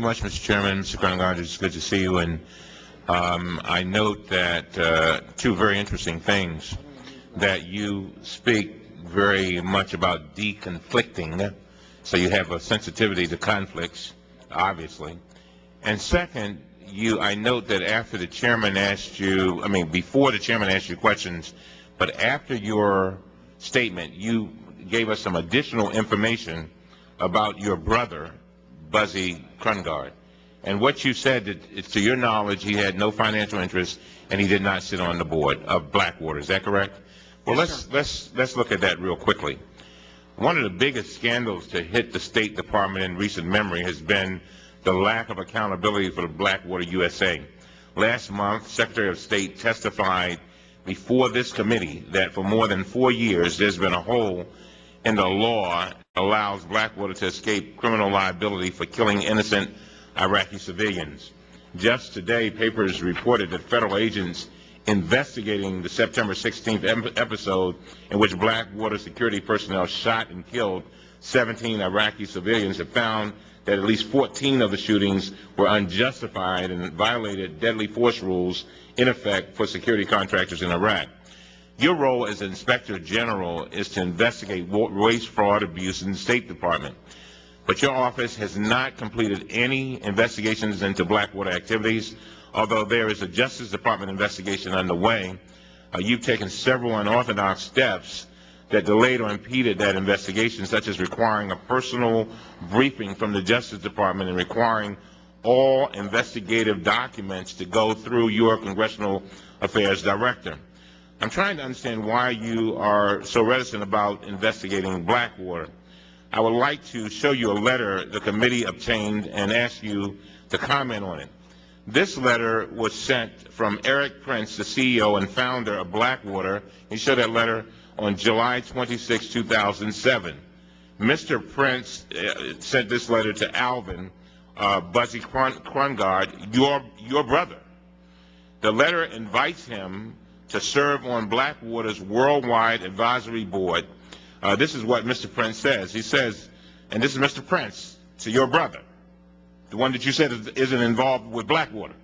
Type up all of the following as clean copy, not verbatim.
much, Mr. Chairman. Mr. Krongard, it's good to see you. And I note that two very interesting things, that you speak very much about deconflicting, so you have a sensitivity to conflicts, obviously. And second, I note that after the chairman asked you, before the chairman asked you questions, but after your statement, you gave us some additional information about your brother, Buzzy Krongard. And what you said, that to your knowledge, he had no financial interest and he did not sit on the board of Blackwater. Is that correct? Well, yes, let's look at that real quickly. One of the biggest scandals to hit the State Department in recent memory has been the lack of accountability for the Blackwater USA. Last month, Secretary of State testified before this committee that for more than 4 years there's been a hole in the law that allows Blackwater to escape criminal liability for killing innocent Iraqi civilians. Just today, papers reported that federal agents investigating the September 16th episode in which Blackwater security personnel shot and killed 17 Iraqi civilians have found that at least 14 of the shootings were unjustified and violated deadly force rules in effect for security contractors in Iraq. Your role as Inspector General is to investigate waste, fraud, abuse in the State Department. But your office has not completed any investigations into Blackwater activities. Although there is a Justice Department investigation underway, you've taken several unorthodox steps that delayed or impeded that investigation, such as requiring a personal briefing from the Justice Department and requiring all investigative documents to go through your Congressional Affairs Director. I'm trying to understand why you are so reticent about investigating Blackwater. I would like to show you a letter the committee obtained and ask you to comment on it. This letter was sent from Eric Prince, the CEO and founder of Blackwater. He showed that letter on July 26, 2007. Mr. Prince sent this letter to Alvin Buzzy Krongard, your brother. The letter invites him to serve on Blackwater's Worldwide Advisory Board. This is what Mr. Prince says. He says, and this is Mr. Prince to your brother, the one that you said isn't involved with Blackwater.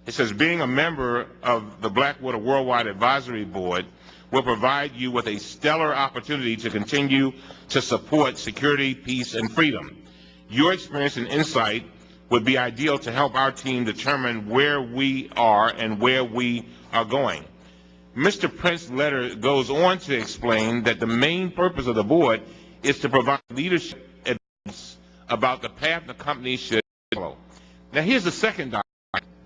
It says, being a member of the Blackwater Worldwide Advisory Board will provide you with a stellar opportunity to continue to support security, peace, and freedom. Your experience and insight would be ideal to help our team determine where we are and where we are going. Mr. Prince's letter goes on to explain that the main purpose of the board is to provide leadership advice about the path the company should follow. Now, here's the second document.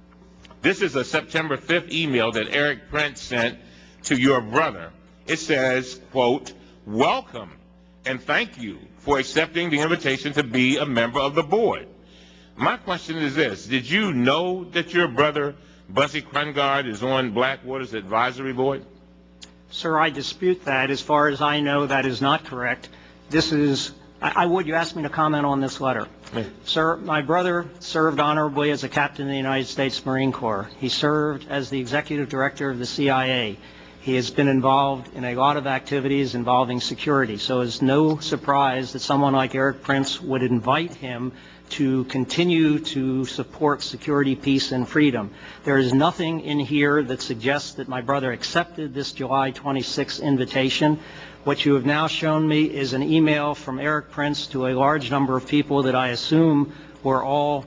This is a September 5th email that Eric Prince sent to your brother. It says, quote, welcome and thank you for accepting the invitation to be a member of the board. My question is this: did you know that your brother Buzzy Krongard is on Blackwater's advisory board? Sir, I dispute that. As far as I know, that is not correct. This is, you asked me to comment on this letter. Yeah. Sir, my brother served honorably as a captain in the United States Marine Corps. He served as the executive director of the CIA. He has been involved in a lot of activities involving security, so it's no surprise that someone like Eric Prince would invite him to continue to support security, peace, and freedom. There is nothing in here that suggests that my brother accepted this July 26th invitation. What you have now shown me is an email from Eric Prince to a large number of people that I assume were all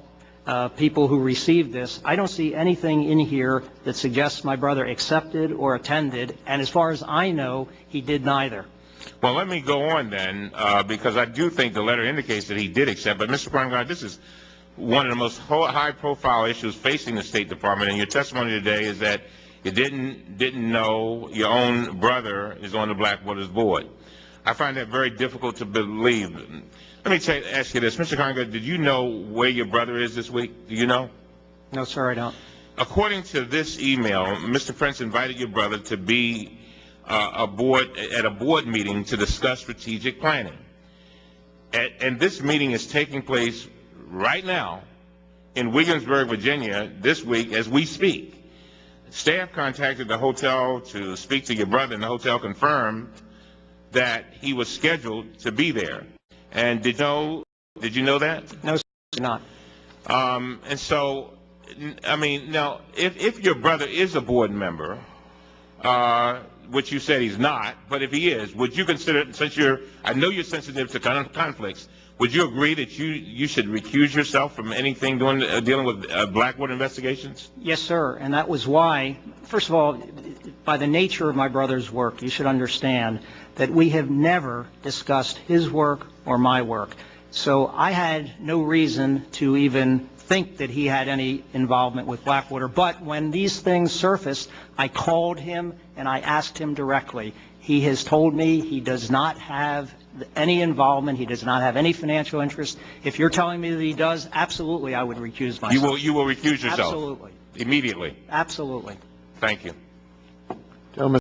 people who received this. I don't see anything in here that suggests my brother accepted or attended, and as far as I know, he did neither. Well, let me go on then, because I do think the letter indicates that he did accept. But, Mr. Krongard, this is one of the most high-profile issues facing the State Department, and your testimony today is that you didn't know your own brother is on the Blackwater's board. I find that very difficult to believe. Let me ask you this. Mr. Krongard, did you know where your brother is this week? Do you know? No, sir, I don't. According to this email, Mr. Prince invited your brother to be at a board meeting to discuss strategic planning. And this meeting is taking place right now in Williamsburg, Virginia, this week as we speak. Staff contacted the hotel to speak to your brother, and the hotel confirmed that he was scheduled to be there. And did you know that? No, sir, not. And so, I mean, now, if your brother is a board member, which you said he's not, but if he is, would you consider, since I know you're sensitive to conflicts, would you agree that you should recuse yourself from anything dealing with Blackwater investigations? Yes, sir, and that was why, first of all, by the nature of my brother's work, you should understand that we have never discussed his work or my work. So I had no reason to even think that he had any involvement with Blackwater. But when these things surfaced, I called him and I asked him directly. He has told me he does not have any involvement. He does not have any financial interest. If you're telling me that he does, absolutely, I would recuse myself. You will recuse yourself? Absolutely. Immediately? Absolutely. Thank you.